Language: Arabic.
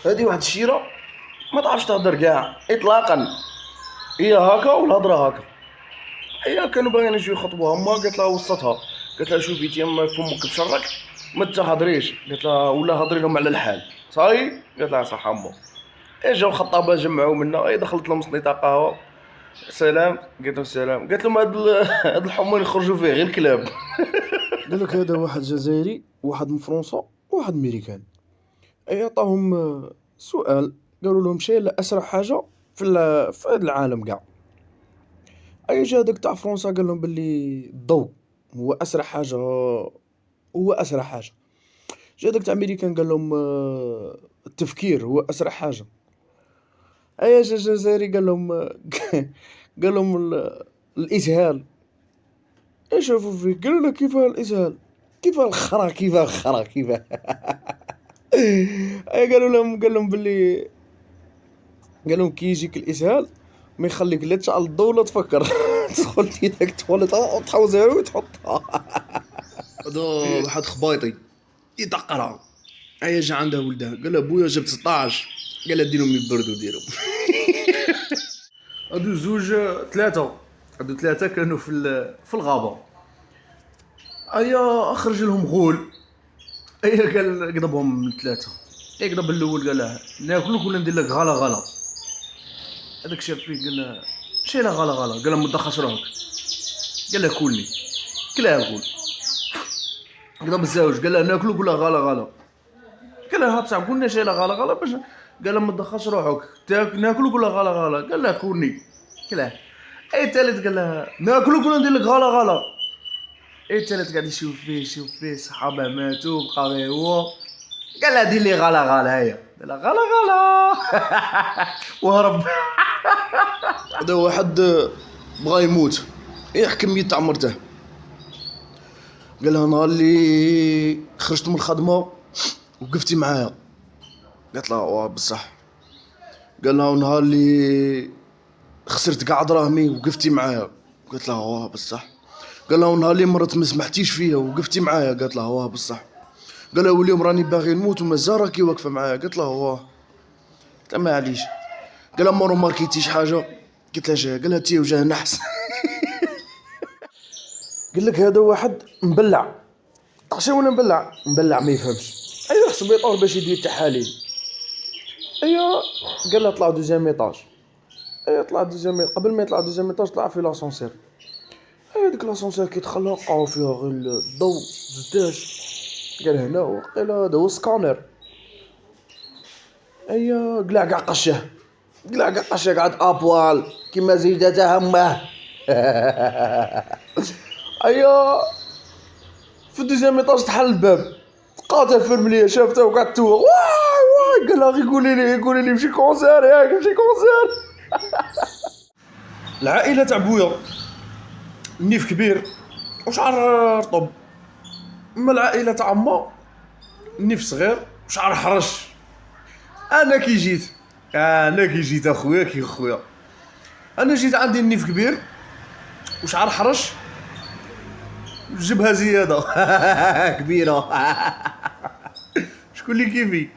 هذه واحد الشيره ما تعرفش تهضر كاع اطلاقا. هي هكا والهضره هكا. هي كانوا باغيين يجيو يخطبوها، ما قالت لها وسطها، قالت لها شوفي انت ما فمك بشرك ما تهضريش، قالت لها ولا هضري لهم على الحال صاي. قالت لها صح امو. جاو خطابه جمعوا منا، دخلت لهم سنيطه قهوه. سلام، قلت لهم السلام، قالت لهم هاد الحمار يخرجوا فيه غير الكلاب. قال لك هذا واحد جزائري، واحد من فرنسا، وواحد ميريكان. اي عطاهم سؤال، قالوا لهم شي لا اسرع حاجه في هذا العالم كاع. اي جا داك تاع فرنسا قال لهم باللي الضوء هو اسرع حاجه، هو اسرع حاجه. جا داك تاع امريكان قال لهم التفكير هو اسرع حاجه. اي جا الجزائري قال لهم قال لهم الاسهال. اي شافوا فيه قالوا له كيف الاسهال، كيف الخرا، كيف الخرا، كيف اي قال لهم باللي، قال لهم كي يجيك الاسهال ما يخليك لا تشعل الضوء ولا تفكر. تدخل يدك تواليطه وتحوزها وتحطها. هذا واحد خبايطي يدقرها. هيا جا عندها ولدها قال لها بويا جبت 16، قال لها ديرهم يبردوا ديرهم. هادو زوج ثلاثة، هادو ثلاثة كانوا في الغابة. ايا خرج لهم غول. ايا قال قضبهم من ثلاثة. ايا قضب الاول قال له ناكلك ولا ندير لك غلا غلا. هذاك شاف فيه قال له شي لا غلا غلا، قال له ما تدخلش روحك، قال له كلني، كلها غول. قضب الزوج قال له ناكلك ولا غلا غلا، قال له بصح قلنا شي لا غلا غلا باش، قال له ما تدخلش روحك، ناكلك ولا غلا غلا، قال له كلني، كلاه. اي الثالث قال له ناكلك ولا ندير لك غلا غلا. اي الثالث قاعد يشوف فيه صحابه ماتوا بقى غير هو. قال له دير لي غلا غلا، هيا قال له غلا غلا. وهرب. هذا واحد بغى يموت، يحكم ميت تاع مرته. قال لها نهار اللي خرجت من الخدمه وقفتي معايا، قالت له واه بصح. قال لها نهار اللي خسرت كاع دراهمي وقفتي معايا، قالت له واه بصح. قال لها نهار اللي مرت ما سمحتيش فيا وقفتي معايا، قالت له واه بصح. قال لها واليوم راني باغي نموت ومازال راكي واقفه معايا، قالت له واه. قالت له معليش. قال لها ما ماركيتيش حاجه، قلت لها جا، قال لها تي وجاه نحس. قال لك هذا واحد مبلع، عشان ولا مبلع ما يفهمش. ايوا حسب يطور باش يدير تحاليل. ايوا قال له طلع دوزيام ايطاج. ايوا طلع دوزيام، قبل ما يطلع دوزيام ايطاج طلع في لاسونسير. ايوا ديك لاسونسير كي دخل لقاو فيها غير الضوء زداش. قال هنا وقيل هذا هو سكانر. ايوا قلع كاع قشه قعد ابوال كيما زيدتها امه. ايوا في الدوزيام ايطاج تحل الباب، لقاتها فرمليه شافته وقعدت توه واي قال لها غير قولي لي مشي كونسير، ياك مشي كونسير. العائله تاع بويا النيف كبير وشعر رطب، اما العائله تاع عمو النيف صغير وشعر حرش. انا كي جيت اخويا انا جيت عندي النيف كبير وشعر حرش، جبهه زياده. كبيرة. كبيره. شكون اللي كيفي؟